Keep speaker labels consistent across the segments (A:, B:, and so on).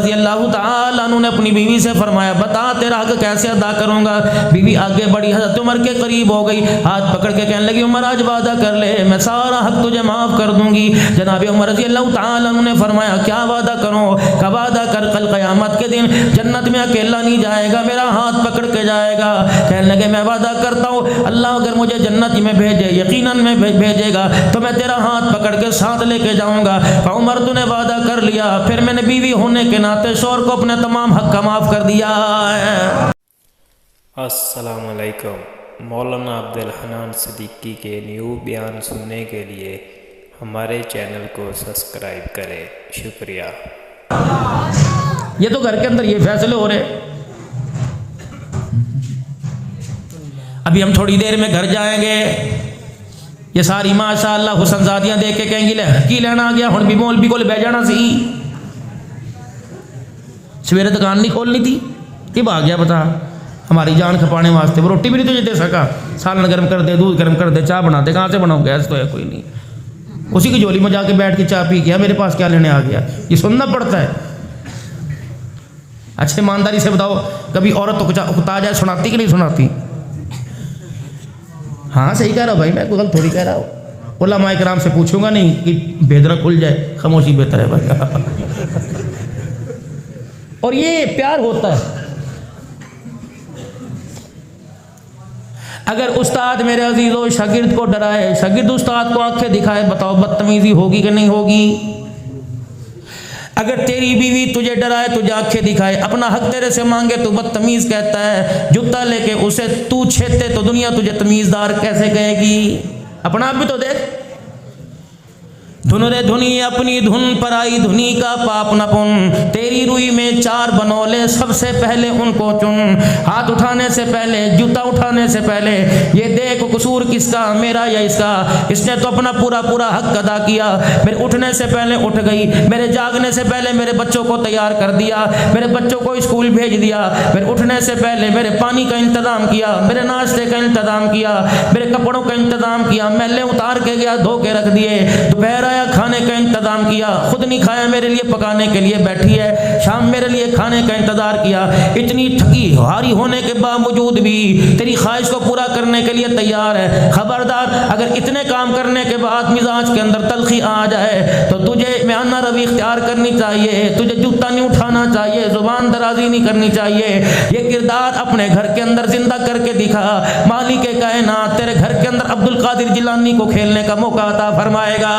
A: रज़ी अल्लाह ताला अन्हु ने अपनी बीवी से फरमाया, बता तेरा हक कैसे अदा करूँगा। बीवी आगे बढ़ी, हज़रत उमर के करीब हो गई, हाथ पकड़ के कहने लगी, उमर आज वादा कर ले, मैं सारा हक तुझे माफ़ कर दूँगी। जनाब उमर रज़ी अल्लाह ताला अन्हु ने फरमाया, क्या वादा करूँ? का वादा कर, कल क़यामत के दिन जन्नत में अकेला नहीं जाएगा, मेरा हाथ पकड़ के जाएगा। कहने लगे, मैं वादा करता हूँ अल्लाह अगर मुझे जन्नत में भेजे, यकीनन में भेजेगा, तो मैं तेरा हाथ पकड़ के साथ लेके जाऊँगा। उमर तूने वादा कर लिया, फिर मैंने बीवी होने के नाते शौहर को अपने तमाम हक का माफ़ कर दिया है।
B: अस्सलाम वालेकुम। मौलाना अब्दुल हन्नान सिद्दीकी के न्यू बयान सुनने के लिए हमारे चैनल को सब्सक्राइब करें। शुक्रिया।
A: ये तो घर के अंदर ये फैसले हो रहे। अभी हम थोड़ी देर में घर जाएंगे, ये सारी माशाअल्लाह हुसनजादियाँ देख के कहेंगी ले की लेना आ गया, हुण भी मोल भी कोल बह जाना सी, सवेरे दुकान नहीं खोलनी थी, कि भाग गया बता हमारी जान खपाने वास्ते, वो रोटी भी नहीं तुझे दे सका, सालन गर्म कर दे, दूध गर्म कर दे, चाय बना दे, कहाँ से बनाऊँ, गैस तो है कोई नहीं, उसी की झोली में जाके बैठ के चाय पी गया, मेरे पास क्या लेने आ गया। ये सुनना पड़ता है। अच्छे ईमानदारी से बताओ, कभी औरत उकता जाए सुनाती कि नहीं सुनाती? हाँ सही कह रहा हूँ भाई, मैं गलत थोड़ी कह रहा हूँ। उलमा इकराम से पूछूंगा नहीं कि भेदना खुल जाए, खामोशी बेहतर है भाई। और ये प्यार होता है। अगर उस्ताद मेरे अजीजों शागिर्द को डराए, शागिर्द उस्ताद को आंखें दिखाए, बताओ बदतमीजी होगी कि नहीं होगी? अगर तेरी बीवी तुझे डराए, तुझे आंखें दिखाए, अपना हक तेरे से मांगे तो बदतमीज कहता है, जूता लेके उसे तू छेते तो दुनिया तुझे तमीजदार कैसे कहेगी? अपना आप भी तो देख। धुन रे धुनी अपनी धुन पर आई धुनी का पाप न पुन, तेरी रुई में चार बनौले सबसे पहले उनको चुन। हाथ उठाने से पहले, जूता उठाने से पहले ये देख कसूर किसका, मेरा या इसका। इसने तो अपना पूरा पूरा हक अदा किया, मेरे उठने से पहले उठ गई, मेरे जागने से पहले मेरे बच्चों को तैयार कर दिया, मेरे बच्चों को स्कूल भेज दिया, मेरे उठने से पहले मेरे पानी का इंतज़ाम किया, मेरे नाश्ते का इंतज़ाम किया, मेरे कपड़ों का इंतज़ाम किया, मैले उतार के गया, धो के रख दिए, दोपहर आया खाने का इंतजाम किया, खुद नहीं खाया, मेरे लिए पकाने के लिए बैठी है, शाम मेरे लिए खाने का इंतजार किया। इतनी थकी हारी होने के बावजूद भी तेरी ख्वाहिश को पूरा करने के लिए तैयार है। खबरदार, अगर इतने काम करने के बाद मिजाज के अंदर तलखी आ जाए तो तुझे म्याना रवि इख्तियार करनी चाहिए, तुझे जूता नहीं उठाना चाहिए, जुबान दराजी नहीं करनी चाहिए। ये किरदार अपने घर के अंदर जिंदा करके दिखा, मालिक कायनात तेरे घर के अंदर अब्दुल कादिर जिलानी को खेलने का मौका अता फरमाएगा।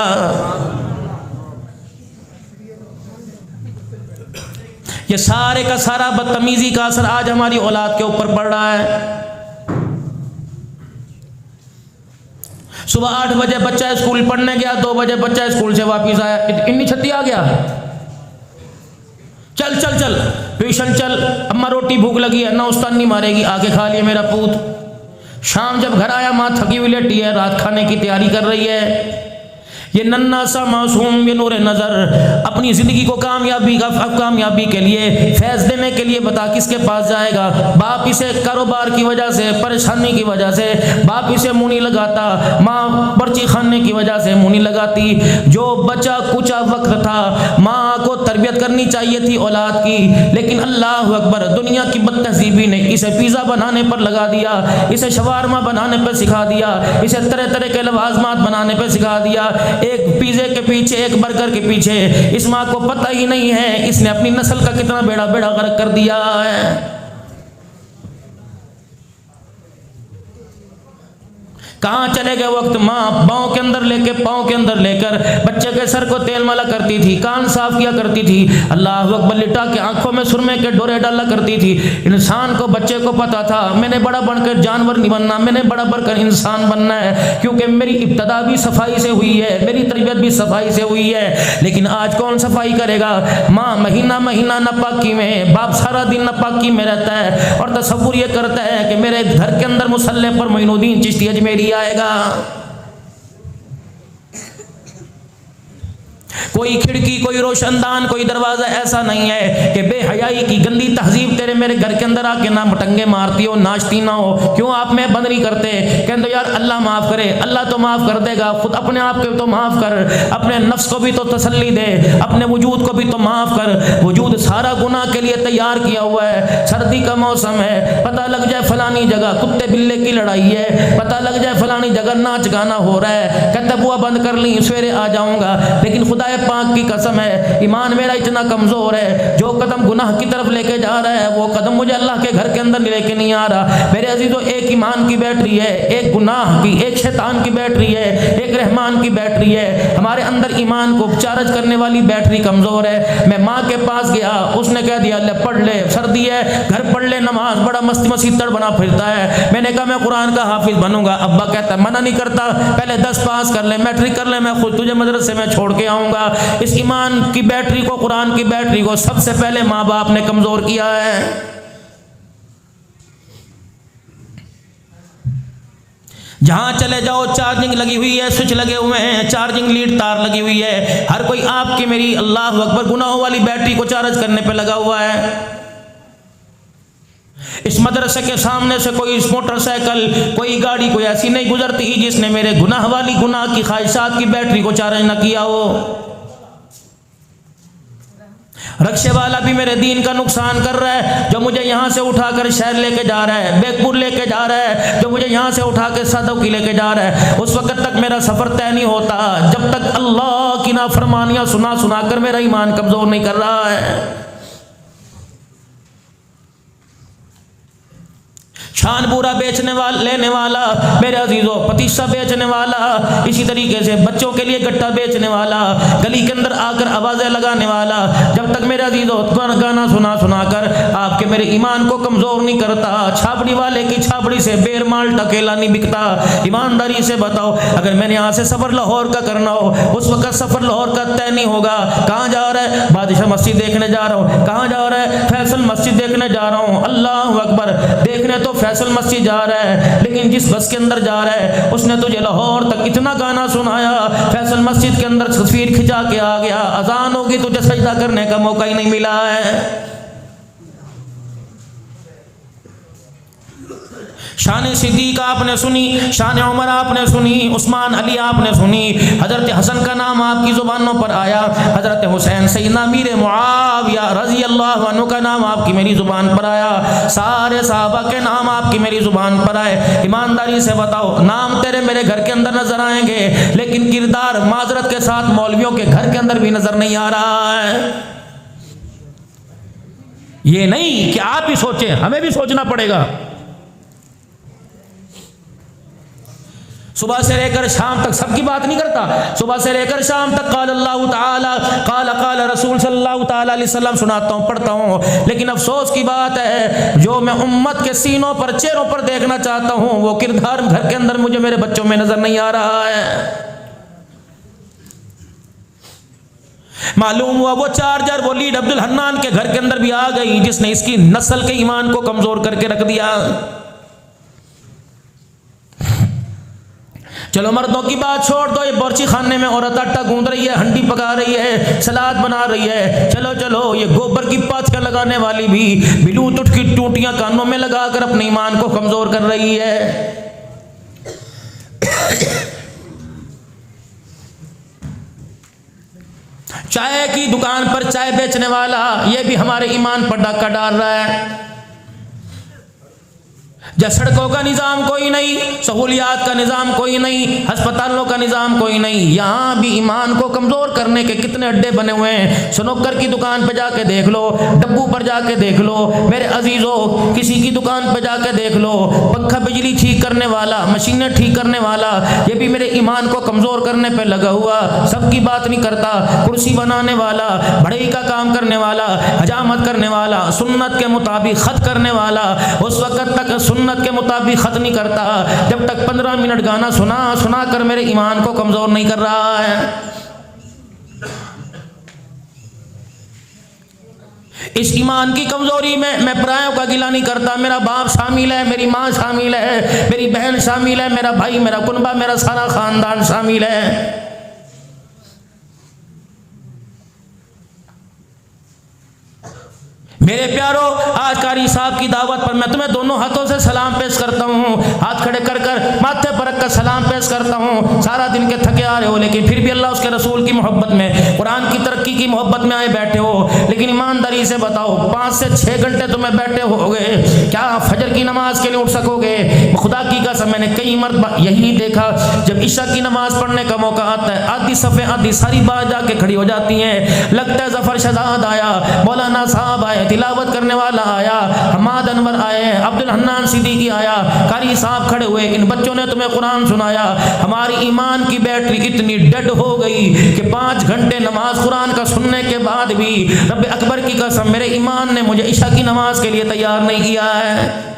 A: ये सारे का सारा बदतमीजी का असर आज हमारी औलाद के ऊपर पड़ रहा है। सुबह 8 बजे बच्चा स्कूल पढ़ने गया, 2 बजे बच्चा स्कूल से वापस आया, इतनी छत्ती आ गया, चल चल चल ट्यूशन चल, अम्मा रोटी भूख लगी है, ना उस्ताद नहीं मारेगी, आके खा लिया मेरा पूत। शाम जब घर आया, माँ थकी हुई लेटी है, रात खाने की तैयारी कर रही है। ये नन्ना सा मासूम ये नूर नज़र अपनी ज़िंदगी को कामयाबी के लिए फैज़ देने के लिए बता किसके पास जाएगा? बाप इसे कारोबार की वजह से, परेशानी की वजह से बाप इसे मुँह नहीं लगाता, माँ पर्ची खाने की वजह से मुँह नहीं लगाती। जो बचा कुचा वक्त था, माँ को तरबियत करनी चाहिए थी औलाद की, लेकिन अल्लाह अकबर, दुनिया की बदतहज़ीबी ने इसे पिज़्ज़ा बनाने पर लगा दिया, इसे शवारमा बनाने पर सिखा दिया, इसे तरह तरह के लवाज़मात बनाने पर सिखा दिया। एक पिज़्ज़े के पीछे, एक बर्गर के पीछे इस माँ को पता ही नहीं है इसने अपनी नस्ल का कितना बेड़ा गर्क कर दिया है। कहाँ चले गए वक्त? माँ पाँव के अंदर लेके, पाँव के अंदर लेकर बच्चे के सर को तेल माला करती थी, कान साफ किया करती थी, अल्लाह अकबर, लिटा के आंखों में सुरमे के डोरे डाला करती थी। इंसान को, बच्चे को पता था मैंने बड़ा बनकर जानवर नहीं बनना, मैंने बड़ा बनकर इंसान बनना है, क्योंकि मेरी इब्तदा भी सफाई से हुई है, मेरी तरबियत भी सफाई से हुई है। लेकिन आज कौन सफाई करेगा? माँ महीना महीना नापाकी में, बाप सारा दिन नापाकी में रहता है और तसव्वुर ये करता है कि मेरे घर के अंदर मुसल्ले पर मोइनुद्दीन चिश्ती अजमेरी आएगा। कोई खिड़की, कोई रोशनदान, कोई दरवाजा ऐसा नहीं है कि बेहयाई की गंदी तहजीब तेरे मेरे घर के अंदर आके ना मटंगे मारती हो, नाचती ना हो, क्यों आप में बंद नहीं करते? कहते यार अल्लाह माफ़ करे, अल्लाह तो माफ़ कर देगा, खुद अपने आप को तो माफ़ कर, अपने नफ्स को भी तो तसल्ली दे, अपने वजूद को भी तो माफ़ कर। वजूद सारा गुनाह के लिए तैयार किया हुआ है। सर्दी का मौसम है, पता लग जाए फलानी जगह कुत्ते बिल्ले की लड़ाई है, पता लग जाए फलानी जगह नाच गाना हो रहा है, कहता बुआ बंद कर ली, सवेरे आ जाऊंगा। लेकिन खुदाए पाक की कसम है, ईमान मेरा इतना कमज़ोर है, जो कदम गुनाह की तरफ लेके जा रहा है वो कदम मुझे अल्लाह के घर के अंदर लेके नहीं आ रहा। मेरे अजीजों, एक ईमान की बैटरी है, एक गुनाह की, एक शैतान की बैटरी है, एक रहमान की बैटरी है। हमारे अंदर ईमान को चार्ज करने वाली बैटरी कमज़ोर है। मैं माँ के पास गया, उसने कह दिया ले पढ़ ले, सर्दी है घर पढ़ ले नमाज, बड़ा मस्ती मसीतड़ बना फिरता है। मैंने कहा मैं कुरान का हाफिज बनूंगा। अब्बा कहता है मना नहीं करता, पहले 10 पास कर ले, मैट्रिक कर ले, मैं खुद तुझे मदरसे में छोड़ के आऊँगा। इस ईमान की बैटरी को, कुरान की बैटरी को सबसे पहले माँ बाप ने कमज़ोर किया है। जहाँ चले जाओ चार्जिंग लगी हुई है, स्विच लगे हुए हैं, चार्जिंग लीड तार लगी हुई है, हर कोई आपकी मेरी अल्लाह अकबर गुनाहों वाली बैटरी को चार्ज करने पे लगा हुआ है। इस मदरसे के सामने से कोई मोटरसाइकिल, कोई गाड़ी, कोई ऐसी नहीं गुजरती जिसने मेरे गुनाह वाली, गुनाह की ख्वाहिशात की बैटरी को चार्ज न किया हो। रक्शे वाला भी मेरे दीन का नुकसान कर रहा है, जो मुझे यहाँ से उठाकर शहर लेके जा रहा है, बेगपुर लेके जा रहा है, जो मुझे यहाँ से उठा के सादों की लेके जा रहा है। उस वक्त तक मेरा सफ़र तय नहीं होता जब तक अल्लाह की नाफरमानियाँ सुना सुना कर मेरा ईमान कमज़ोर नहीं कर रहा है। छान पूरा बेचने वाला, लेने वाला, मेरे अजीजों पतीसा बेचने वाला, इसी तरीके से बच्चों के लिए गट्टा बेचने वाला, गली के अंदर आकर आवाज़ें लगाने वाला, जब तक मेरे अजीजों गाना सुना सुना कर आपके मेरे ईमान को कमज़ोर नहीं करता। छाबड़ी वाले की छाबड़ी से बेर माल टकेला नहीं बिकता। ईमानदारी से बताओ, अगर मैंने यहाँ से सफ़र लाहौर का करना हो, उस वक्त सफ़र लाहौर का तय नहीं होगा। कहाँ जा रहा है? बादशाह मस्जिद देखने जा रहा हूँ। कहाँ जा रहा है? फैसल मस्जिद देखने जा रहा हूँ। अल्लाह अकबर, देखने तो फैसल मस्जिद जा रहा है, लेकिन जिस बस के अंदर जा रहा है उसने तुझे लाहौर तक इतना गाना सुनाया, फैसल मस्जिद के अंदर तस्वीर खिंचा के आ गया, अजान होगी तुझे सजदा करने का मौका ही नहीं मिला है। शान सिद्दीक आपने सुनी, शान उमर आपने सुनी, उस्मान अली आपने सुनी, हज़रत हसन का नाम आपकी ज़ुबानों पर आया, हज़रत हुसैन सैयदना मीर मुआविया रज़ी अल्लाह अन्हु का नाम आपकी मेरी ज़ुबान पर आया, सारे सहाबा के नाम आपकी मेरी ज़ुबान पर आए। ईमानदारी से बताओ, नाम तेरे मेरे घर के अंदर नज़र आएंगे, लेकिन किरदार माजरत के साथ मौलवियों के घर के अंदर भी नज़र नहीं आ रहा है। ये नहीं कि आप भी सोचें, हमें भी सोचना पड़ेगा। सुबह से लेकर शाम तक सबकी बात नहीं करता, सुबह से लेकर शाम तक काल अल्लाह ताला काल रसूल सल्लल्लाहु ताला अलैहि वसल्लम सुनाता हूँ, पढ़ता हूँ, लेकिन अफसोस की बात है जो मैं उम्मत के सीनों पर, चेहरों पर देखना चाहता हूँ वो किरदार घर के अंदर मुझे मेरे बच्चों में नजर नहीं आ रहा है। मालूम हुआ वो चार्जर, वो लीड अब्दुल हन्नान के घर के अंदर भी आ गई, जिसने इसकी नस्ल के ईमान को कमजोर करके रख दिया। चलो मर्दों की बात छोड़ दो, ये बोरची खाने में औरत आटा गूंद रही है, हंडी पका रही है, सलाद बना रही है, चलो चलो ये गोबर की पाथियां लगाने वाली भी ब्लूटूथ की टूटियां कानों में लगाकर अपने ईमान को कमजोर कर रही है। चाय की दुकान पर चाय बेचने वाला ये भी हमारे ईमान पर डाका डाल रहा है। जब सड़कों का निज़ाम कोई नहीं, सहूलियात का निज़ाम कोई नहीं, अस्पतालों का निज़ाम कोई नहीं, यहाँ भी ईमान को कमज़ोर करने के कितने अड्डे बने हुए हैं। स्नूकर की दुकान पर जाके देख लो, डब्बू पर जाके देख लो, मेरे अजीज़ों किसी की दुकान पर जाके देख लो, पंखा बिजली ठीक करने वाला, मशीनें ठीक करने वाला, ये भी मेरे ईमान को कमज़ोर करने पर लगा हुआ, सबकी बात नहीं करता। कुर्सी बनाने वाला, बढ़ई का काम करने वाला, हजामत करने वाला, सुन्नत के मुताबिक ख़त करने वाला, उस वक़्त तक सुन्नत के मुताबिक खत नहीं करता जब तक 15 मिनट गाना सुना कर मेरे ईमान को कमजोर नहीं कर रहा है। इस ईमान की कमजोरी में मैं परायों का गिला नहीं करता। मेरा बाप शामिल है, मेरी माँ शामिल है, मेरी बहन शामिल है, मेरा भाई, मेरा कुनबा, मेरा सारा खानदान शामिल है। मेरे प्यारो, आज कारी साहब की दावत पर मैं तुम्हें दोनों हाथों से सलाम पेश करता हूँ, हाथ खड़े कर कर माथे पर रख कर सलाम पेश करता हूँ। सारा दिन के थके आ रहे हो, लेकिन फिर भी अल्लाह उसके रसूल की मोहब्बत में, कुरान की तरक्की की मोहब्बत में आए बैठे हो। लेकिन ईमानदारी से बताओ, 5 से 6 घंटे तुम्हें बैठे होगे, क्या फजर की नमाज के लिए उठ सकोगे? खुदा की कसम, मैंने कई मरतबा यही देखा, जब ईशा की नमाज पढ़ने का मौका आता है, आधी सफ़े आधी सारी बात जाके खड़ी हो जाती हैं। लगता है जफर शहजाद आया, मौलाना साहब आए, तिलावत करने वाला आया, हमाद अनवर आए, अब्दुल हन्नान सिद्दीकी आया, कारी साहब खड़े हुए, इन बच्चों ने तुम्हें कुरान सुनाया। हमारी ईमान की बैटरी इतनी डेड हो गई कि 5 घंटे नमाज कुरान का सुनने के बाद भी रब अकबर की कसम मेरे ईमान ने मुझे ईशा की नमाज के लिए तैयार नहीं किया है।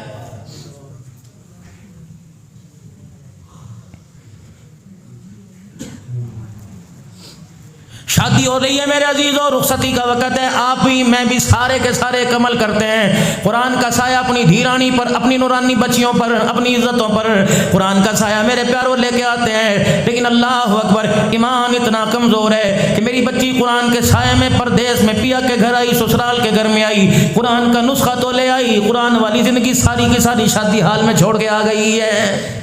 A: शादी हो रही है मेरे अजीजों, रुखसती का वक़्त है, आप भी मैं भी सारे के सारे कमल करते हैं। कुरान का साया अपनी धीरानी पर, अपनी नूरानी बच्चियों पर, अपनी इज्जतों पर कुरान का साया मेरे प्यारों लेके आते हैं। लेकिन अल्लाह अकबर, ईमान इतना कमज़ोर है कि मेरी बच्ची कुरान के साये में परदेश में पिया के घर आई, ससुराल के घर में आई, कुरान का नुस्खा तो ले आई, कुरान वाली ज़िंदगी सारी की सारी शादी हाल में छोड़ के आ गई है।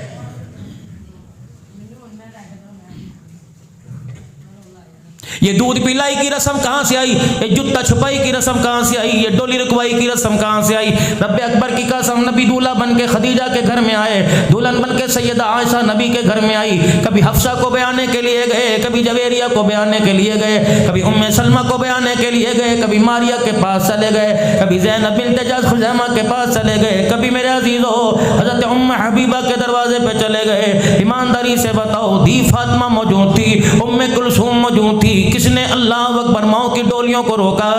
A: ये दूध पिलाई की रस्म कहाँ से आई? ये जूता छुपाई की रस्म कहाँ से आई? ये डोली रुकवाई की रस्म कहाँ से आई? रब अकबर की कसम, नबी दूल्हा बन के खदीजा के घर में आए, दुल्हन बन के सैयदा आयशा नबी के घर में आई। कभी हफ्सा को बयाने के लिए गए, कभी जवेरिया को बयाने के लिए गए, कभी उम्मे सलमा को बयाने के लिए गए, कभी मारिया के पास चले गए, कभी ज़ैनब बिन्त जहश खुज़ैमा के पास चले गए, कभी मेरे अजीज़ों हज़रत उम्मे हबीबा के दरवाजे पे चले गए। ईमानदारी से बताओ, दी फातिमा मौजूद थी, उम्मे कुलसूम मौजूद थी, किसने अल्लाह अकबर माओ की डोलियों को रोका?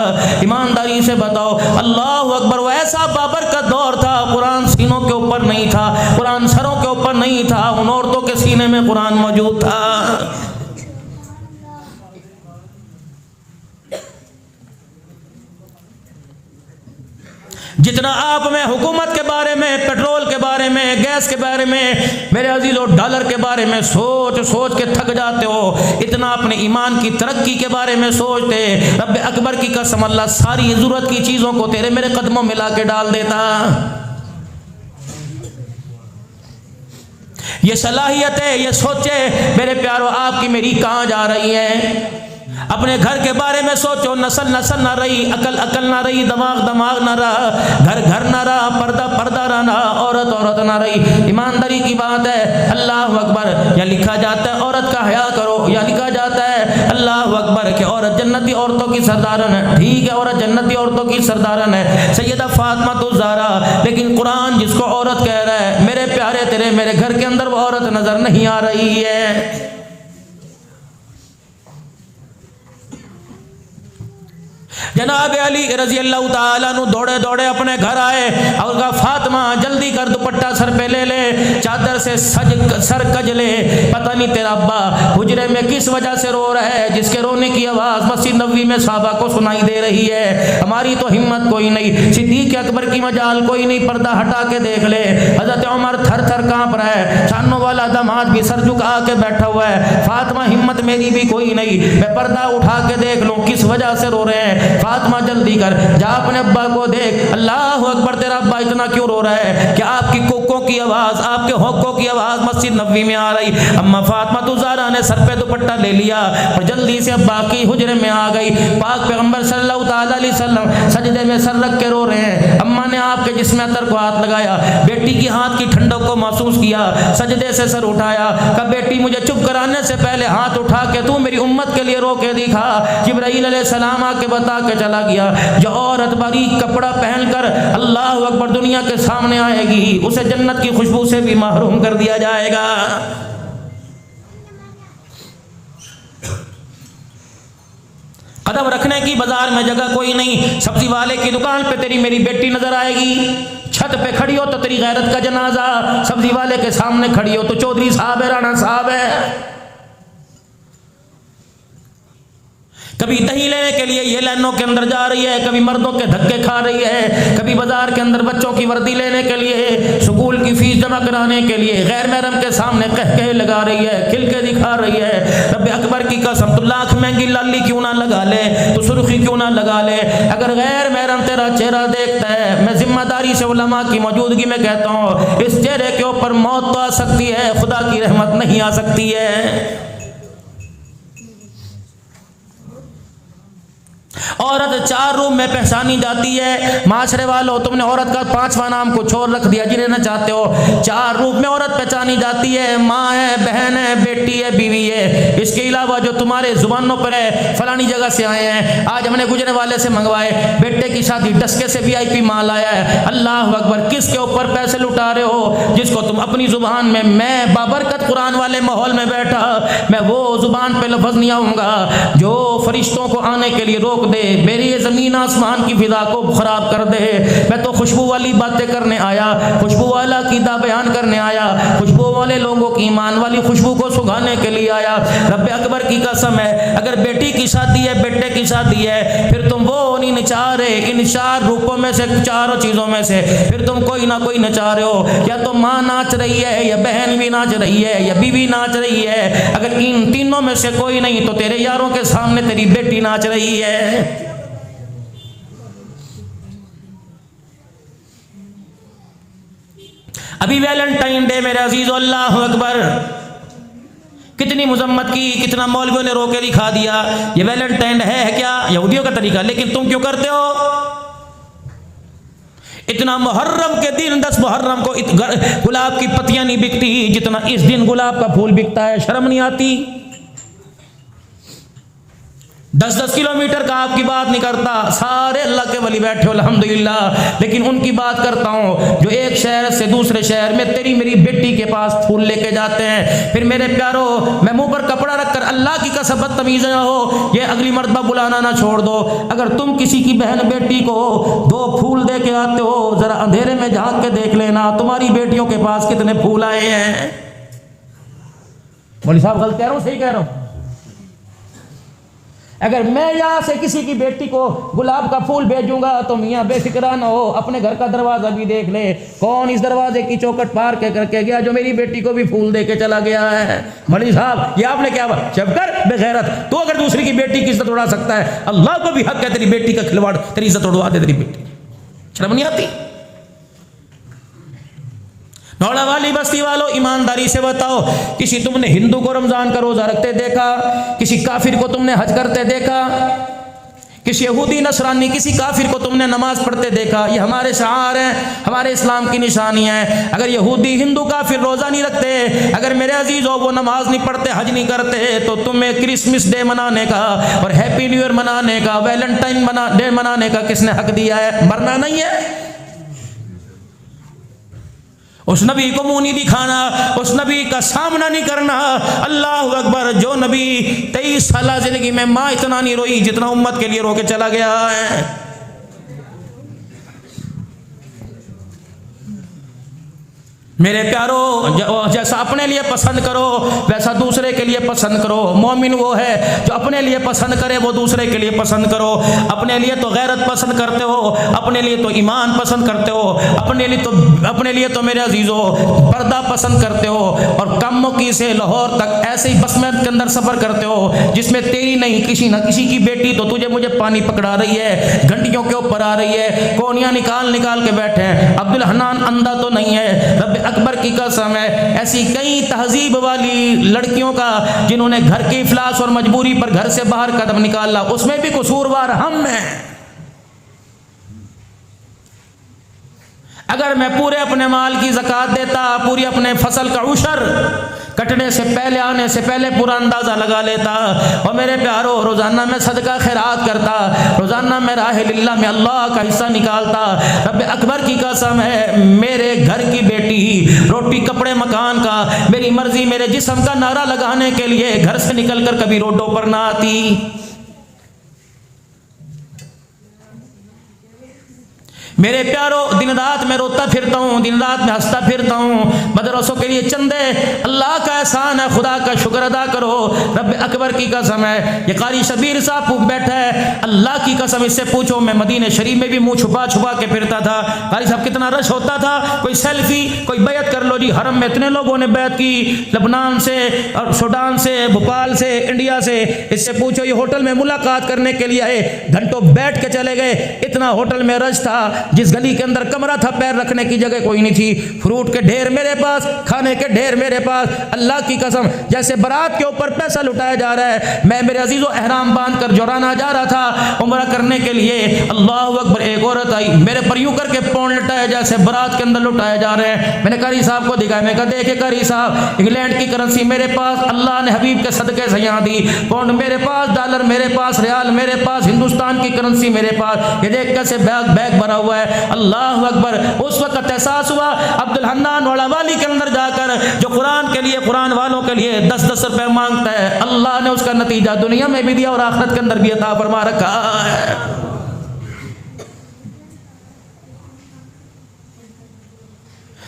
A: ईमानदारी से बताओ, अल्लाह अकबर, वैसा बाबर का दौर था, कुरान सीनों के ऊपर नहीं था, कुरान सरों के ऊपर नहीं था, उन औरतों के सीने में कुरान मौजूद था। जितना आप में हुकूमत के बारे में, पेट्रोल के बारे में, गैस के बारे में, मेरे अजीजों डॉलर के बारे में सोच सोच के थक जाते हो, इतना अपने ईमान की तरक्की के बारे में सोचते। रब अकबर की कसम, अल्लाह सारी ज़रूरत की चीज़ों को तेरे मेरे कदमों में ला के डाल देता। ये सलाहियत है, ये सोचे मेरे प्यारों आपकी मेरी कहाँ जा रही है। अपने घर के बारे में सोचो, नस्ल नस्ल ना रही, अकल अकल ना रही, दिमाग दिमाग ना रहा, घर घर ना रहा, पर्दा पर्दा ना, औरत औरत ना रही। ईमानदारी की बात है, अल्लाह अकबर, या लिखा जाता है औरत का हया करो, या लिखा जाता है अल्लाह अकबर कि औरत जन्नती औरतों की सरदारन है। ठीक है, औरत जन्नती औरतों की सरदारन है, सैयदा फातिमा तो ज़हरा, लेकिन कुरान जिसको औरत कह रहा है, मेरे प्यारे तेरे मेरे घर के अंदर वो औरत नजर नहीं आ रही है। जनाब अली रजी अल्लाह ताला नु दौड़े दौड़े अपने घर आए और कहा, फातिमा जल्दी कर, दुपट्टा सर पे ले ले, चादर से सर कज ले। पता नहीं तेरा अब्बा हुजरे में किस वजह से रो रहा है, जिसके रोने की आवाज़ मस्जिद नबवी में साहबा को सुनाई दे रही है। हमारी तो हिम्मत कोई नहीं, सिद्दीक अकबर की मजाल कोई नहीं, पर्दा हटा के देख ले। हजरत उमर थर थर कांप रहा है, शानों वाला दामाद भी सर झुका के बैठा हुआ है। फातिमा हिम्मत मेरी भी कोई नहीं, मैं पर्दा उठा के देख लूँ किस वजह से रो रहे हैं। फातिमा जल्दी कर, जा अपने अब्बा को देख। अल्लाह अकबर, तेरा अब्बा इतना क्यों रो रहा है? कि आपकी कोकों की आवाज़, आपके होकों की आवाज़ मस्जिद नबवी में आ रही। अम्मा फातिमा तो ज़हरा ने सर पे दुपट्टा ले लिया और जल्दी से अब्बा की हुजरे में आ गई। पाक पैगंबर सल्लल्लाहु अलैहि वसल्लम सजदे में सर रख के रो रहे हैं। अम्मा ने आपके जिस्म अतर को हाथ लगाया, बेटी की हाथ की ठंडक को महसूस किया, सजदे से सर उठाया, कहा बेटी मुझे चुप कराने से पहले हाथ उठा के तू मेरी उम्मत के लिए रो के दिखा। जिब्राइल अलैहिस्सलाम आके बता के चला गया, जो औरत बारीक कपड़ा पहनकर अल्लाह अकबर दुनिया के सामने आएगी, उसे जन्नत की खुशबू से भी महरूम कर दिया जाएगा। कदम रखने की बाजार में जगह कोई नहीं, सब्जी वाले की दुकान पे तेरी मेरी बेटी नजर आएगी, छत पे खड़ी हो तो तेरी गैरत का जनाजा, सब्जी वाले के सामने खड़ी हो तो चौधरी साहब है, राणा साहब है। कभी दही लेने के लिए ये लाइनों के अंदर जा रही है, कभी मर्दों के धक्के खा रही है, कभी बाजार के अंदर बच्चों की वर्दी लेने के लिए, स्कूल की फीस जमा कराने के लिए गैर महरम के सामने कह लगा रही है, खिल के दिखा रही है। रब अकबर की कसम, तो लाख महंगी लाली क्यों ना लगा ले, तो सुर्खी क्यों ना लगा ले, अगर गैर महरम करम तेरा चेहरा देखता है। मैं जिम्मेदारी से उलमा की मौजूदगी में कहता हूँ, इस चेहरे के ऊपर मौत तो आ सकती है, खुदा की रहमत नहीं आ सकती है। औरत 4 रूप में पहचानी जाती है। माशरे वालों, तुमने औरत का 5वां नाम को छोड़ रख दिया जिन्हें न चाहते हो। 4 रूप में औरत पहचानी जाती है, माँ है, बहन है, बेटी है, बीवी है। इसके अलावा जो तुम्हारे जुबानों पर है, फलानी जगह से आए हैं, आज हमने गुजरे वाले से मंगवाए, बेटे की शादी डस्के से VIP माल आया है। अल्लाह अकबर, किसके ऊपर पैसे लुटा रहे हो? जिसको तुम अपनी जुबान में, मैं बाबरकत कुरान वाले माहौल में बैठा, मैं वो जुबान पे लफ्ज नहीं आऊंगा जो फरिश्तों को आने के लिए रोक दे, मेरी ये ज़मीन आसमान की फिजा को ख़राब कर दे। मैं तो खुशबू वाली बातें करने आया, खुशबू वाला कीदा बयान करने आया, खुशबू वाले लोगों की ईमान वाली खुशबू को सुखाने के लिए आया। रब्बे अकबर की कसम है, अगर बेटी की शादी है, बेटे की शादी है, फिर तुम वो नहीं नचा रहे, इन 4 रूपों में से, 4 चीज़ों में से फिर तुम कोई ना कोई नचा रहे हो। या तो माँ नाच रही है, या बहन भी नाच रही है, या बीवी नाच रही है। अगर इन तीनों में से कोई नहीं तो तेरे यारों के सामने तेरी बेटी नाच रही है। अभी वैलेंटाइन डे मेरे अजीज़ो, अल्लाह अकबर, कितनी मुजम्मत की, कितना मौलवियों ने रोके दिखा दिया। ये वैलेंटाइन है क्या? यहूदियों का तरीका, लेकिन तुम क्यों करते हो? इतना मुहर्रम के दिन 10 मुहर्रम को गुलाब की पत्तियां नहीं बिकती जितना इस दिन गुलाब का फूल बिकता है। शर्म नहीं आती? 10-10 किलोमीटर का आपकी बात नहीं करता, सारे अल्लाह के वली बैठे हो अल्हम्दुलिल्लाह, लेकिन उनकी बात करता हूँ जो एक शहर से दूसरे शहर में तेरी मेरी बेटी के पास फूल लेके जाते हैं। फिर मेरे प्यारो, मैं मुंह पर कपड़ा रखकर अल्लाह की कसम बदतमीज ना हो, ये अगली मर्तबा बुलाना ना छोड़ दो। अगर तुम किसी की बहन बेटी को 2 फूल दे के आते हो, जरा अंधेरे में झांक के देख लेना तुम्हारी बेटियों के पास कितने फूल आए हैं। मौलवी साहब गलत कह रहा हूँ, सही कह रहा हूँ? अगर मैं यहाँ से किसी की बेटी को गुलाब का फूल भेजूंगा तो मियाँ बेफिक्रा ना हो, अपने घर का दरवाज़ा भी देख ले, कौन इस दरवाजे की चौखट पार के करके गया जो मेरी बेटी को भी फूल दे के चला गया है। मौलवी साहब, ये आपने क्या बात? चुप कर बेगैरत, तो अगर दूसरी की बेटी की इज्जत उड़ा सकता है, अल्लाह को भी हक है तेरी बेटी का खिलवाड़, तेरी इज्जत उड़वा दे तेरी बेटी। शर्म नहीं आती? नौड़ा वाली बस्ती वालों, ईमानदारी से बताओ, किसी तुमने हिंदू को रमजान का रोजा रखते देखा? किसी काफिर को तुमने हज करते देखा? किसी यहूदी नसरानी किसी काफिर को तुमने नमाज पढ़ते देखा? ये हमारे शआर हैं, हमारे इस्लाम की निशानी है। अगर यहूदी हिंदू काफिर रोजा नहीं रखते, अगर मेरे अजीजों वो नमाज नहीं पढ़ते, हज नहीं करते, तो तुम्हें क्रिसमस डे मनाने का और हैप्पी न्यू ईयर मनाने का, वैलेंटाइन डे मनाने का किसने हक दिया है? मरना नहीं है? उस नबी को मुंह नहीं दिखाना, उस नबी का सामना नहीं करना। अल्लाह अकबर, जो नबी 23 साल जिंदगी में माँ इतना नहीं रोई जितना उम्मत के लिए रो के चला गया है। मेरे प्यारो, जैसा अपने लिए पसंद करो वैसा दूसरे के लिए पसंद करो। मोमिन वो है जो अपने लिए पसंद करे, वो दूसरे के लिए पसंद करो। अपने लिए तो गैरत पसंद करते हो, अपने लिए तो ईमान पसंद करते हो, अपने लिए तो मेरे अजीजों पर्दा पसंद करते हो, और कममुखी से लाहौर तक ऐसे ही बस में के अंदर सफर करते हो जिसमें तेरी नहीं किसी ना किसी की बेटी तो तुझे मुझे पानी पकड़ा रही है, घंटियों के ऊपर आ रही है, कोनियाँ निकाल निकाल के बैठे हैं। अब्दुल हन्नान अंधा तो नहीं है, रब्बे अकबर की कसम है, ऐसी कई तहजीब वाली लड़कियों का जिन्होंने घर के इफलास और मजबूरी पर घर से बाहर कदम निकाला, उसमें भी कसूरवार हम हैं। अगर मैं पूरे अपने माल की ज़कात देता, पूरी अपने फसल का उशर कटने से पहले, आने से पहले पूरा अंदाज़ा लगा लेता, और मेरे प्यारो रोज़ाना मैं सदका खैरात करता, रोज़ाना मैं राह लिल्लाह में अल्लाह का हिस्सा निकालता, रब्बे अकबर की कसम है, मेरे घर की बेटी रोटी कपड़े मकान का, मेरी मर्जी मेरे जिस्म का नारा लगाने के लिए घर से निकल कर कभी रोडों पर ना आती। मेरे प्यारों, दिन रात मैं रोता फिरता हूँ, दिन रात मैं हंसता फिरता हूँ। मदरसों के लिए चंदे अल्लाह का एहसान है, खुदा का शुक्र अदा करो। रब अकबर की कसम है, ये कारी शबीर साहब बैठा है, अल्लाह की कसम इससे पूछो, मैं मदीने शरीफ में भी मुंह छुपा छुपा के फिरता था। कारी साहब कितना रश होता था, कोई सेल्फी, कोई बैत कर लो जी। हरम में इतने लोगों ने बैत की, लबनान से और सूडान से, भोपाल से, इंडिया से। इससे पूछो, ये होटल में मुलाकात करने के लिए आए, घंटों बैठ के चले गए। इतना होटल में रश था, जिस गली के अंदर कमरा था पैर रखने की जगह कोई नहीं थी। फ्रूट के ढेर मेरे पास, खाने के ढेर मेरे पास। अल्लाह की कसम, जैसे बारात के ऊपर पैसा लुटाया जा रहा है, मैं मेरे अजीजों एहराम बांध कर जोराना जा रहा था उम्रा करने के लिए। अल्लाह अकबर, एक औरत आई, मेरे पर यूं करके पौंड लुटाया जैसे बारात के अंदर लुटाए जा रहे हैं। मैंने कारी साहब को दिखाया, मैं कहा देखे कारी साहब, इंग्लैंड की करेंसी मेरे पास, अल्लाह ने हबीब के सदके से यहाँ दी। पौंड मेरे पास, डॉलर मेरे पास, रियाल मेरे पास, हिंदुस्तान की करेंसी मेरे पास। ये देख कैसे बैग बैग भरा हुआ है। अल्लाह अकबर। उस वक्त एहसास हुआ अब्दुल हन्नान वाला वाली के अंदर जाकर, जो कुरान के लिए, कुरान वालों के लिए 10-10 रुपए मांगता है, अल्लाह ने उसका नतीजा दुनिया में भी दिया और आखिरत के अंदर भी अता फरमा रखा है।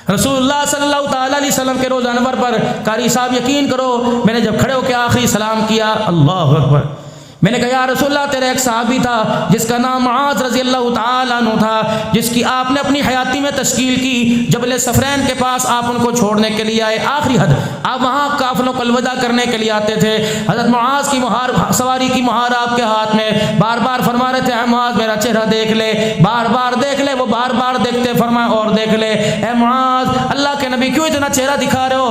A: रसूलुल्लाह सल्लल्लाहु ताला अलैहि वसल्लम के रोज़ अनवर पर कारी साहब यकीन करो, मैंने जब खड़े होकर आखिरी सलाम किया, अल्लाह अकबर, मैंने कहा या रसूलल्लाह, तेरा एक सहाबी था जिसका नाम मुआज़ रज़ी अल्लाह ताला अन्हु था, जिसकी आपने अपनी हयाती में तश्कील की। जबल सफरैन के पास आप उनको छोड़ने के लिए आए, आखिरी हद आप वहाँ काफिलों को अलविदा करने के लिए आते थे। हज़रत मुआज़ की मुहार, सवारी की मुहार आपके हाथ में, बार बार फरमा रहे थे, मुआज़ मेरा चेहरा देख ले, बार बार देख ले। वो बार बार देखते, फरमाया और देख ले। ए मुआज़, अल्लाह के नबी क्यों इतना चेहरा दिखा रहे हो?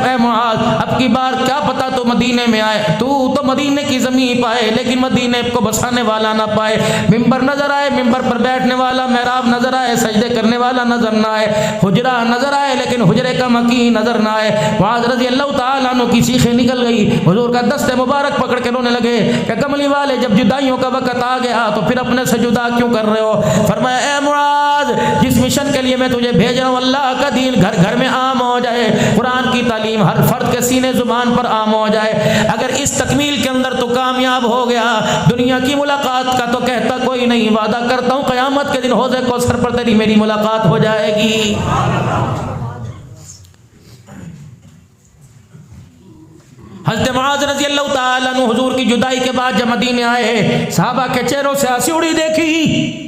A: ए मुआज़, अब की बार क्या पता तो मदीने में आए, तू तो मदीने की ज़मीन पाए लेकिन मदीने को बसाने वाला ना पाए। मिंबर नजर आए, मिंबर पर बैठने वाला, मेहराब नजर आए, सजदे करने वाला नजर ना आए, हुजरा नजर आए लेकिन हुजरे का मकी नजर ना आए। मुआज़ रज़ी अल्लाह ताला अन्हु की चीखें निकल गई, हुजूर का दस्ते मुबारक पकड़ के रोने लगे कि कमली वाले, जब जुदाइयों का वक्त आ गया तो फिर अपने से जुदा क्यों कर रहे हो? फरमाया ए मुआज़, जिस मिशन के लिए मैं तुझे भेज रहा हूँ, अल्लाह का दीन घर घर में आम हो जाए, कुरान की तालीम हर फर्द के सीने जुबान पर आम हो जाए। अगर इस तकमील के अंदर तो कामयाब हो गया, दुनिया की मुलाकात का तो कहता कोई नहीं, वादा करता हूं कयामत के दिन हौज़े कौसर पर तेरी मेरी मुलाकात हो जाएगी। हज़रत मुआज़ रज़ी अल्लाह ताला अन्हु हुजूर की जुदाई के बाद जब मदीने आए, सहाबा के चेहरों से आंसू उड़ी देखी।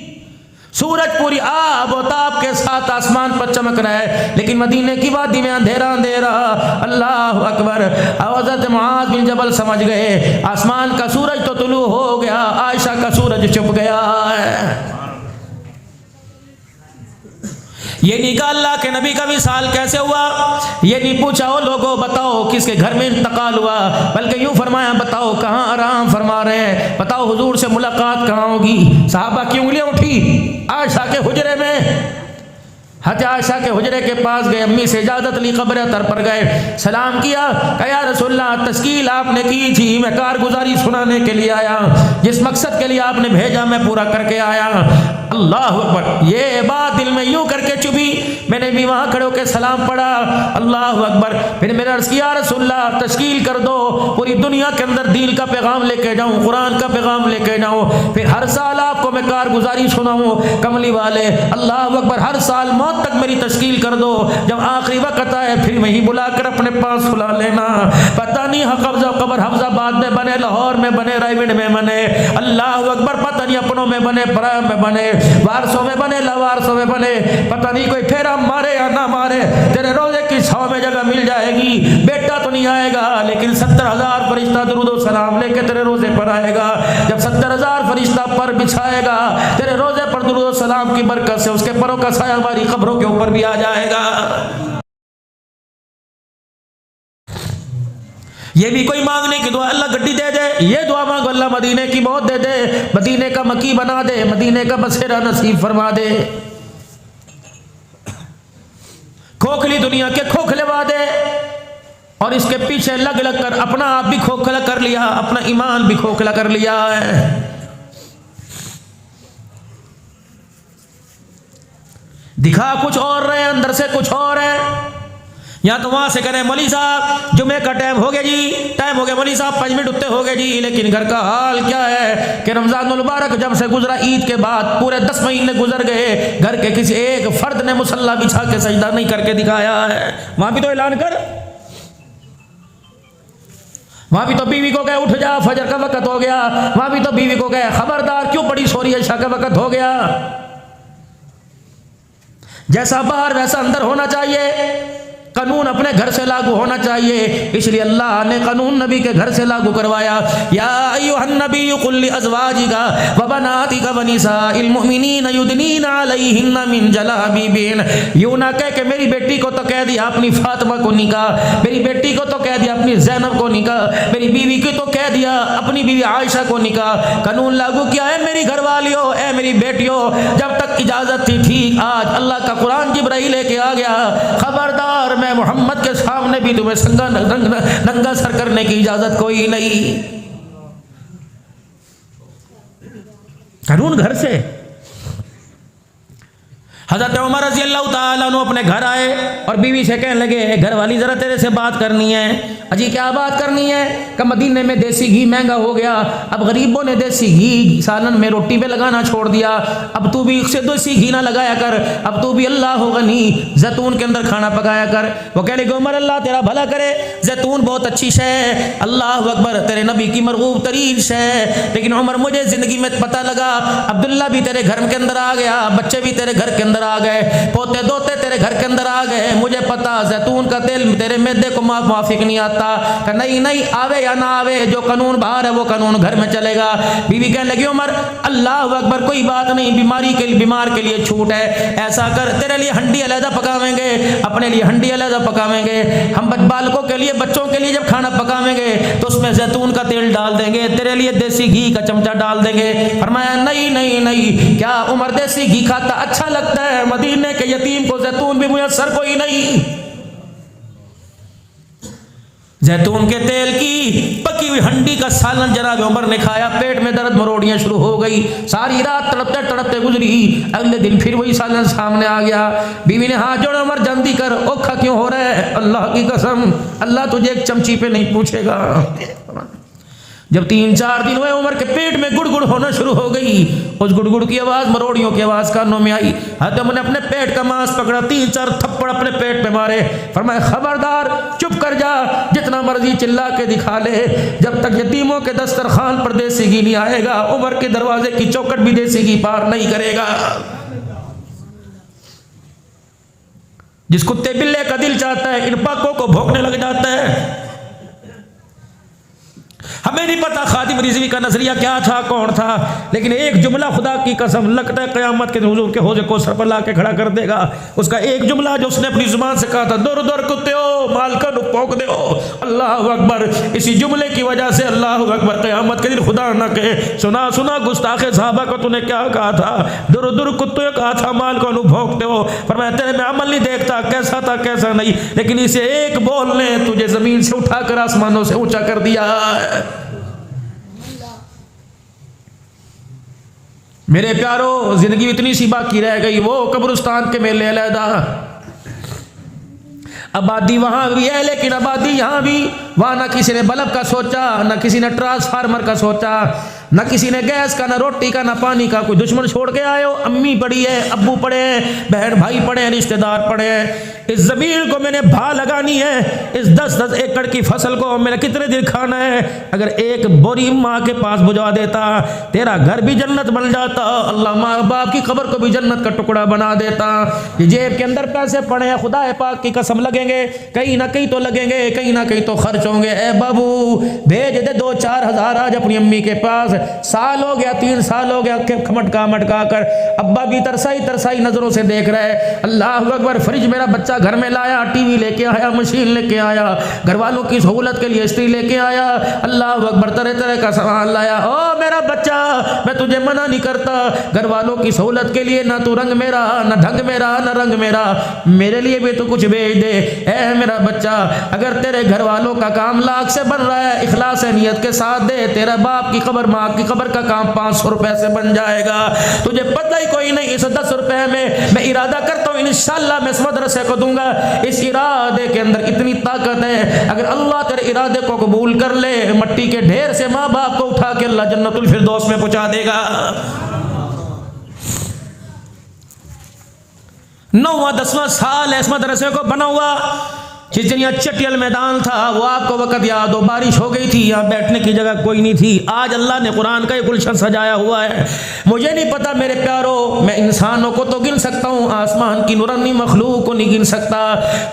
A: सूरज पूरी आब और ताब के साथ आसमान पर चमक रहा है, लेकिन मदीने की वादी में अंधेरा अंधेरा। अल्लाह अकबर। हज़रत मुआज़ बिन जबल समझ गए आसमान का सूरज तो तुलू हो गया, आयशा का सूरज छुप गया है। ये नहीं कहा अल्लाह के नबी का विसाल कैसे हुआ, ये नहीं पूछा ओ लोगों बताओ किसके घर में इंतकाल हुआ, बल्कि यूं फरमाया बताओ कहाँ आराम फरमा रहे हैं, बताओ हुजूर से मुलाकात कहाँ होगी। सहाबा की उंगलियां उठी, आयशा के हुजरे में, हज़रत आयशा के हुजरे के पास गए, अम्मी से इजाज़त ली, कब्र तर पर गए, सलाम किया, कहा या रसूलल्लाह तस्कील आपने की थी, मैं कारगुजारी सुनाने के लिए आया, जिस मकसद के लिए आपने भेजा मैं पूरा करके आया। अल्लाह अकबर। ये बात दिल में यूं करके चुभी, मैंने भी वहाँ खड़े होकर सलाम पढ़ा, अल्लाह अकबर। फिर मैंने अर्ज़ किया रसूलल्लाह तस्कील कर दो, पूरी दुनिया के अंदर दीन का पैगाम लेके जाऊँ, कुरान का पैगाम लेके जाऊँ, फिर हर साल आपको मैं कारगुजारी सुनाऊँ। कमली वाले अल्लाह अकबर, हर साल मौत तक मेरी तस्कील कर दो, जब आखिरी वक्त आए फिर वहीं बुलाकर अपने पास सुला लेना। पता नहीं कब्र हफ्जाबाद में बने, लाहौर में बने, रायविंड में बने, अल्लाह अकबर, पता नहीं अपनों में बने, पराया में बने, वारसों में बने, लवारसों में बने, पता नहीं कोई फेरा मारे या ना मारे, तेरे रोजे की 100 में जगह मिल जाएगी। बेटा तो नहीं आएगा लेकिन 70,000 फरिश्ता दुरूद व सलाम लेके तेरे रोजे पर आएगा। जब 70,000 फरिश्ता पर बिछाएगा तेरे रोजे पर दुरूद व सलाम की बरकत से उसके परों का साया हमारी कब्रों के ऊपर भी आ जाएगा। ये भी कोई मांगने की दुआ, अल्लाह गड्डी दे दे, ये दुआ मांगो अल्लाह मदीने की मौत दे दे, मदीने का मकी बना दे, मदीने का बसेरा नसीब फरमा दे। खोखली दुनिया के खोखले वादे और इसके पीछे लग लग कर अपना आप भी खोखला कर लिया, अपना ईमान भी खोखला कर लिया है। दिखा कुछ और रहे, अंदर से कुछ और है। या तो वहां से करें मौलवी साहब जुमे का टाइम हो गया जी, टाइम हो गया मौलवी साहब 5 मिनट उत्ते हो गए जी, लेकिन घर का हाल क्या है कि रमजान मुबारक जब से गुजरा, ईद के बाद पूरे 10 महीने गुजर गए, घर के किसी एक फर्द ने मुसल्ला बिछा के सजदा नहीं करके दिखाया है। वहां भी तो ऐलान कर, वहां भी तो बीवी को कहे उठ जा फजर का वक्त हो गया, वहां भी तो बीवी को कहे खबरदार क्यों बड़ी सोरी इशा का वक्त हो गया। जैसा बाहर वैसा अंदर होना चाहिए, कानून अपने घर से लागू होना चाहिए, इसलिए अल्लाह ने कानून नबी के घर से लागू करवाया। या अय्युहन नबी कुल लिअज़वाजिका व बनातिका व निसाइल मुमिनीन युदनीना अलैहिन्ना मिन जलाबिबिन। यूं ना कह के मेरी बेटी को तो कह दिया अपनी फातिमा को निकाह, मेरी बेटी को तो कह दिया अपनी ज़ैनब को निकाह, मेरी बीवी को तो कह दिया अपनी बीवी आयशा को निकाह। कानून लागू किया है मेरी घरवालियों, ए मेरी बेटियों, जब तक इजाजत थी ठीक, आज अल्लाह का कुरान जिब्राइल लेके आ गया, खबरदार मैं मोहम्मद के सामने भी तुम्हें नंगा सर करने की इजाजत कोई नहीं। कानून घर से। हज़रत उमर रज़ी अल्लाह ताला अन्हु अपने घर आए और बीवी से कहने लगे घर वाली ज़रा तेरे से बात करनी है। अजी क्या बात करनी है? कि मदीने में देसी घी महंगा हो गया, अब गरीबों ने देसी घी सालन में रोटी पे लगाना छोड़ दिया, अब तू भी उससे देसी घी ना लगाया कर, अब तू भी अल्लाह गनी जैतून के अंदर खाना पकाया कर। वो कह लगे उमर अल्लाह तेरा भला करे, जैतून बहुत अच्छी शय है, अल्लाह अकबर, तेरे नबी की मरगूब तरीन शय है, लेकिन उमर मुझे ज़िंदगी में पता लगा अब्दुल्ला भी तेरे घर के अंदर आ गया, बच्चे भी तेरे घर के अंदर आ गए, पोते दोते तेरे घर के अंदर आ गए, मुझे पता जैतून का तेल तेरे मैदे को माफिक नहीं आता। नहीं नहीं, आवे या ना आवे, जो कानून बाहर है वो कानून घर में चलेगा। बीवी कहने लगी उमर अल्लाह अकबर, कोई बात नहीं, बीमार के लिए छूट है, ऐसा कर तेरे लिए हंडी अलहदा पकावेंगे, अपने लिए हंडी अलहदा पकावेंगे, हम बालकों के लिए बच्चों के लिए जब खाना पकावेंगे तो उसमें जैतून का तेल डाल देंगे, तेरे लिए देसी घी का चमचा डाल देंगे। फरमाया नहीं नहीं नहीं, क्या उमर देसी घी खाता अच्छा लगता है? मदीने के यतीम को जैतून भी मुयस्सर कोई नहीं। जैतून के तेल की पकी हुई हंडी का सालन जनाब उमर ने खाया, पेट में दर्द मरोड़ियां शुरू हो गई, सारी रात तड़पते तड़पते गुजरी, अगले दिन फिर वही सालन सामने आ गया। बीवी ने हाथ जोड़े उमर जल्दी कर, औखा क्यों हो रहा है? अल्लाह की कसम अल्लाह तुझे एक चमची पे नहीं पूछेगा। जब 3-4 दिन हुए उमर के पेट में गुड़गुड़ होना शुरू हो गई, उस गुड़गुड़ की आवाज़ मरोड़ियों की आवाज़ कानों में आई। हजरत ने अपने पेट का मांस पकड़ा, 3-4 थप्पड़ अपने पेट पे मारे, फरमाया खबरदार चुप कर जा, जितना मर्जी चिल्ला के दिखा ले, जब तक यतीमों के दस्तरखान पर देसी घी नहीं आएगा उमर के दरवाजे की चौखट भी देसी घी पार नहीं करेगा। जिस कुत्ते बिल्ले का दिल चाहता है इन पाकों को भोंकने लग जाता है। हमें नहीं पता खादिम रिजवी का नजरिया क्या था, कौन था, लेकिन एक जुमला खुदा की कसम लगता है क़यामत के हुजूर के हौज़े को सर पर ला के खड़ा कर देगा। उसका एक जुमला जो उसने अपनी जुबान से कहा था, दौर दौर कुत्ते हो मालका नु पोंक दे हो, अल्लाह अकबर, इसी जुमले की वजह से अल्लाह अकबर क़यामत के दिन खुदा न कहे सुना सुना गुस्ताखे साहबा को तूने क्या कहा था, दौर दौर कुत्ते कहा था मालका नु भोंक दे हो। फरमाया तेरे में अमल नहीं देखता कैसा था कैसा नहीं, लेकिन इसे एक बोल ने तुझे जमीन से उठाकर आसमानों से ऊंचा कर दिया। मेरे प्यारो, जिंदगी इतनी सी बाकी रह गई, वो कब्रिस्तान के मेले अलहदा, आबादी वहां भी है लेकिन आबादी यहाँ भी, वहां ना किसी ने बल्ब का सोचा, ना किसी ने ट्रांसफार्मर का सोचा, ना किसी ने गैस का, ना रोटी का, ना पानी का। कोई दुश्मन छोड़ के आए हो, अम्मी पड़ी है, अब्बू पड़े हैं, बहन भाई पड़े हैं, रिश्तेदार पड़े हैं। इस जमीन को मैंने भा लगानी है, इस 10-10 एकड़ की फसल को मैंने कितने दिन खाना है। अगर एक बोरी माँ के पास बुझा देता, तेरा घर भी जन्नत बन जाता, अल्लाह माँ बाप की कब्र को भी जन्नत का टुकड़ा बना देता। ये जेब के अंदर पैसे पड़े हैं, खुदा पाक की कसम लगेंगे, कहीं ना कहीं तो लगेंगे, कहीं ना कहीं तो खर्च होंगे। ए बाबू भेज दे 2-4 हज़ार आज अपनी अम्मी के पास, साल हो गया 3 साल हो गया मटका मटका कर, अब्बा भी तरसाई नजरों से देख रहे हैं। अल्लाह अकबर, फ्रिज मेरा बच्चा घर में लाया, टीवी लेके आया, मशीन लेके आया, घर वालों की सहूलत के लिए इस्त्री लेके आया, अल्लाह अकबर तरह तरह का सामान लाया। ओ मेरा बच्चा, मैं तुझे मना नहीं करता, घर वालों की सहूलत के लिए ना तू रंग मेरा, ना ढंग मेरा, ना रंग मेरा, मेरे लिए भी तू कुछ भेज दे। ए मेरा बच्चा, अगर तेरे घर वालों का काम लाख से बन रहा है, इखलास नियत के साथ दे, तेरा बाप की कब्र माँ की कब्र का काम 500 रुपए से बन जाएगा। तुझे पता ही कोई नहीं, इस 10 रुपए में मैं इरादा करता हूँ इंशाअल्लाह मैं इस मदरसे को दूंगा। इस इरादे के अंदर इतनी ताकत है, अगर अल्लाह तेरे इरादे को कबूल कर ले, मट्टी के ढेर से माँ बाप को उठा के अल्लाह जन्नतुल फिरदौस में पहुंचा देगा। 9वां 10वां साल है इस मदरसे को बना हुआ। जिस दिन यहाँ चटियल मैदान था वो आपको वक़्त याद हो, बारिश हो गई थी, यहाँ बैठने की जगह कोई नहीं थी। आज अल्लाह ने कुरान का एक गुलशन सजाया हुआ है। मुझे नहीं पता मेरे प्यारों, मैं इंसानों को तो गिन सकता हूँ, आसमान की नूरानी मखलूक को नहीं गिन सकता,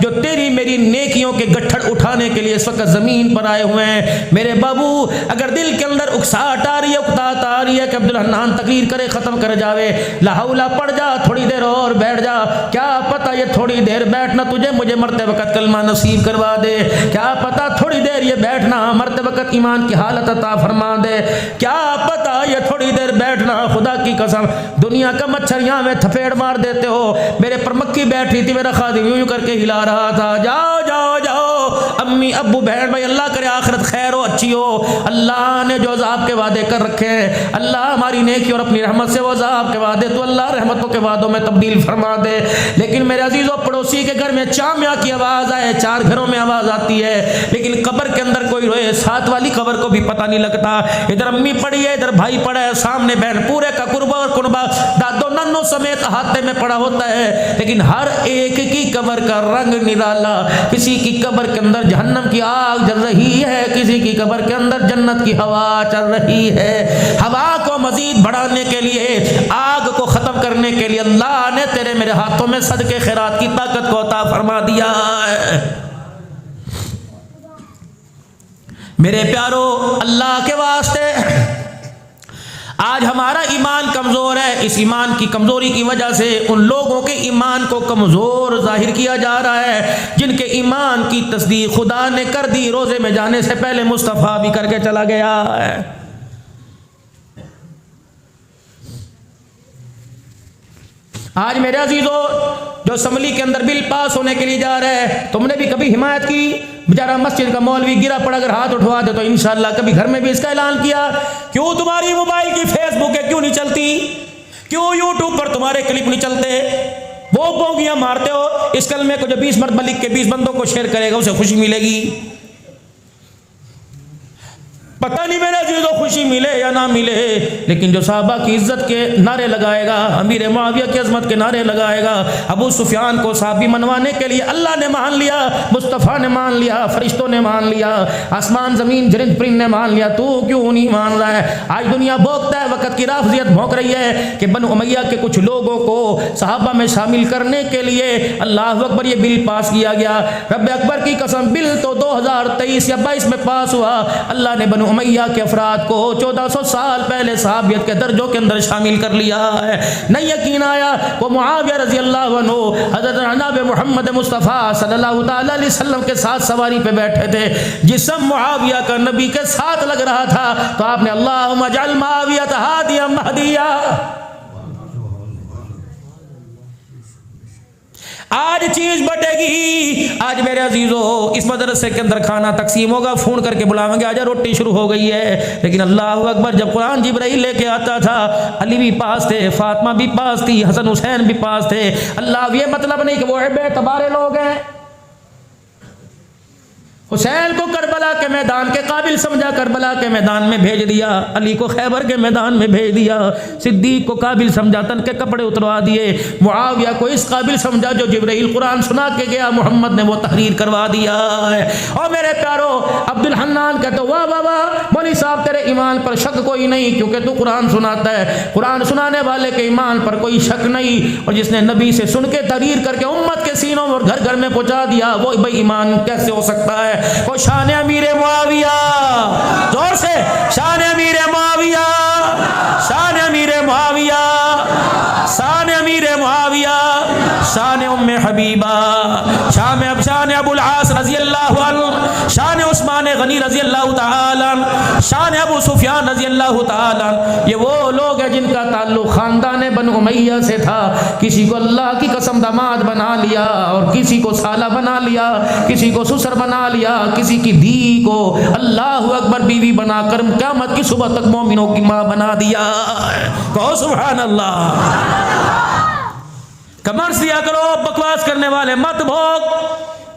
A: जो तेरी मेरी नेकियों के गट्ठड़ उठाने के लिए इस वक्त ज़मीन पर आए हुए हैं। मेरे बाबू, अगर दिल के अंदर उकसाहट आ रही है, उकताहट आ रही है कि अब्दुल हन्नान तकरीर करे, ख़त्म कर जावे, लाहौला पड़ जा, थोड़ी देर और बैठ जा, क्या पता ये थोड़ी देर बैठना तुझे मुझे मरते वक़्त कलमा नसीब करवा दे, क्या पता थोड़ी देर ये बैठना मरते वक़्त ईमान की हालत अता फरमा दे, क्या पता ये थोड़ी देर बैठना, खुदा की कसम दुनिया का मच्छर यहाँ में थपेड़ मार देते हो। मेरे पर मक्खी बैठी थी, मेरा खादिम यूं करके हिला रहा था, जाओ जाओ जाओ अम्मी अब्बू बहन भाई, अल्लाह करे आखिरत खैर हो, अच्छी हो। अल्लाह ने जो अज़ाब के वादे कर रखे हैं, अल्लाह हमारी नेकी और अपनी रहमत से वो अज़ाब के वादे तो अल्लाह रहमतों के वादों में तब्दील फरमा दे। लेकिन मेरे अजीज़ों, पड़ोसी के घर में चामिया की आवाज़ आए, 4 घरों में आवाज़ आती है, लेकिन कब्र के अंदर कोई रोए, साथ वाली कब्र को भी पता नहीं लगता। इधर अम्मी पड़ी है, इधर भाई पड़ा है, सामने बहन, पूरे का कुर्बा और कुर्बा दादो नन्नों समेत हाथे में पड़ा होता है, लेकिन हर एक की कब्र का रंग निराला। किसी की कब्र के अंदर जहन्नम की आग जल रही है, किसी की कब्र के अंदर जन्नत की हवा चल रही है। हवा को मजीद बढ़ाने के लिए, आग को ख़त्म करने के लिए अल्लाह ने तेरे मेरे हाथों में सदके खैरात की ताकत को अता फरमा दिया है। मेरे प्यारो, अल्लाह के वास्ते आज हमारा ईमान कमज़ोर है। इस ईमान की कमज़ोरी की वजह से उन लोगों के ईमान को कमज़ोर जाहिर किया जा रहा है जिनके ईमान की तस्दीक खुदा ने कर दी, रोज़े में जाने से पहले मुस्तफ़ा भी करके चला गया है। आज मेरे अजीज़ों, जो असम्बली के अंदर बिल पास होने के लिए जा रहा है, तुमने भी कभी हिमायत की? बेचारा मस्जिद का मौलवी गिरा पड़ा, अगर हाथ उठवा दे तो इंशाअल्लाह कभी घर में भी इसका ऐलान किया। क्यों तुम्हारी मोबाइल की फेसबुक है क्यों नहीं चलती? क्यों यूट्यूब पर तुम्हारे क्लिप नहीं चलते? वो बोंगियां मारते हो। इस कलमे को जो 20 मरतबा लिख के 20 बंदों को शेयर करेगा उसे खुशी मिलेगी। पता नहीं मेरा जीजो खुशी मिले या ना मिले, लेकिन जो साहबा की इज्जत के नारे लगाएगा, अमीर मुआविया की अजमत के नारे लगाएगा, अबू सुफियान को साहबी मनवाने के लिए अल्लाह ने मान लिया, मुस्तफ़ा ने मान लिया, फरिश्तों ने मान लिया, आसमान ज़मीन जिरिंद परिंद ने मान लिया, तू क्यों नहीं मान रहा है? आज दुनिया भोंकता है, वक़्त की राफ़ज़ियत भोंक रही है कि बनु उमैया के कुछ लोगों को सहाबा में शामिल करने के लिए अल्लाह अकबर ये बिल पास किया गया। रब अकबर की कसम, बिल तो 2023 या 22 में पास हुआ। अल्लाह ने बनु उमैया के अफराद को 1400 साल पहले सहाबियत के दर्जों के अंदर शामिल कर लिया है। नहीं यकीन आया, वो मुआविया रज़ी अल्लाह अन्हु हज़रत जनाब मुहम्मद मुस्तफ़ा सल्लल्लाहु अलैहि वसल्लम के साथ सवारी पे बैठे थे। जिस्म मुआविया का नबी के साथ लग रहा था, तो आपने अल्लाहुम्मा जअल मुआविया हादिया महदिया। आज चीज बटेगी। आज मेरे अजीजों, इस मदरसे के अंदर खाना तकसीम होगा, फोन करके बुलावेंगे, आजा रोटी शुरू हो गई है। लेकिन अल्लाह अकबर, जब कुरान जिब्राइल लेके आता था, अली भी पास थे, फातिमा भी पास थी, हसन हुसैन भी पास थे। अल्लाह ये मतलब नहीं कि वो बेतबारे लोग हैं। हुसैन को करबला के मैदान के काबिल समझा, करबला के मैदान में भेज दिया। अली को खैबर के मैदान में भेज दिया। सिद्दीक को काबिल समझा, तन के कपड़े उतरवा दिए। मुआविया को इस काबिल समझा जो जिब्राइल कुरान सुना के गया, मोहम्मद ने वो तहरीर करवा दिया है। और मेरे प्यारो, अब्दुल हन्नान कहते, वाह वाह वाह मौलवी साहब, तेरे ईमान पर शक कोई नहीं, क्योंकि तू कुरान सुनाता है। कुरान सुनाने वाले के ईमान पर कोई शक नहीं। और जिसने नबी से सुन के तहरीर करके उम्मत के सीनों में और घर घर में पहुंचा दिया, वो भाई ईमान कैसे हो सकता है? वो शान अमीर मुआविया, जोर से शान अमीर मुआविया, शान अमीर मुआविया, शान अमीर मुआविया, शान उम्मे हबीबा, शान अबुल आस रज़ी अल्लाहु अन्हु, शान उस्मान गनी रज़ी अल्लाहु ताला, शान अबू सुफियान रज़ी अल्लाहु ताला। ये वो लोग हैं जिनका ताल्लुक खानदान बनु उमैया से था। किसी को अल्लाह की कसम दामाद बना लिया, और किसी को साला बना लिया, किसी को ससुर बना लिया, किसी की धी को अल्लाह अकबर बीवी बनाकर क़यामत की सुबह तक मोमिनों की माँ बना दिया। कहो सुभान अल्लाह। कमर्स दिया करो, वाले मत भोग,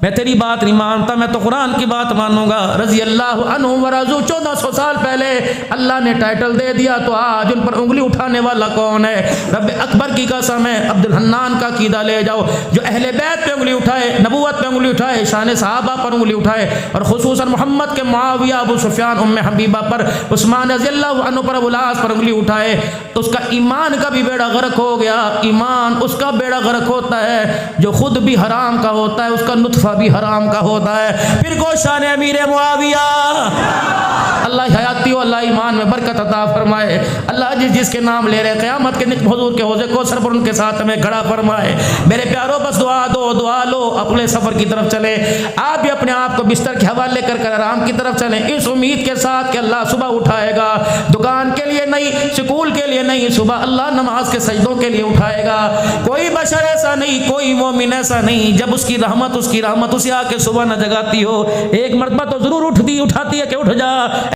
A: मैं तेरी बात नहीं मानता, मैं तो कुरान की बात मानूंगा। रजी अल्लाह अन्हु व रज़ू। 1400 साल पहले अल्लाह ने टाइटल दे दिया, तो आज उन पर उंगली उठाने वाला कौन है? रब अकबर की कसम है, अब्दुल हन्नान का कीदा ले जाओ, जो अहले बैत पे उंगली उठाए, नबूवत पे उंगली उठाए, शान सहाबा पर उंगली उठाए, और खुसूसन मोहम्मद के मुआविया, अबू सुफियान, उम्मे हबीबा पर, उस्मान रज़ी अल्लाह अन्हु पर, अबुल आस पर उंगली उठाए, तो उसका ईमान का भी बेड़ा गर्क हो गया। ईमान उसका बेड़ा गर्क होता है जो खुद भी हराम का होता है, उसका नुत्फा भी हराम का होता है। फिर को शान अमीर मुआविया, अल्लाह हयाती हो, अल्लाह ईमान में बरकत अता फरमाए। अल्लाह जिसके नाम ले रहे क़यामत के हुजूर के हौज़े कौसर पर उनके साथ में खड़ा फरमाए। मेरे प्यारों, बस दुआ दो, दुआ लो, अपने सफ़र की तरफ चले। आप भी अपने आप को बिस्तर के हवाले कर आराम की तरफ चलें, इस उम्मीद के साथ कि अल्लाह सुबह उठाएगा, दुकान के लिए नहीं, स्कूल के लिए नहीं, सुबह अल्लाह नमाज के सजदों के लिए उठाएगा। कोई बशर ऐसा नहीं, कोई मोमिन ऐसा नहीं, जब उसकी रहमत उसे आके सुबह न जगाती हो, एक मरतबा तो जरूर उठाती है कि उठ जा।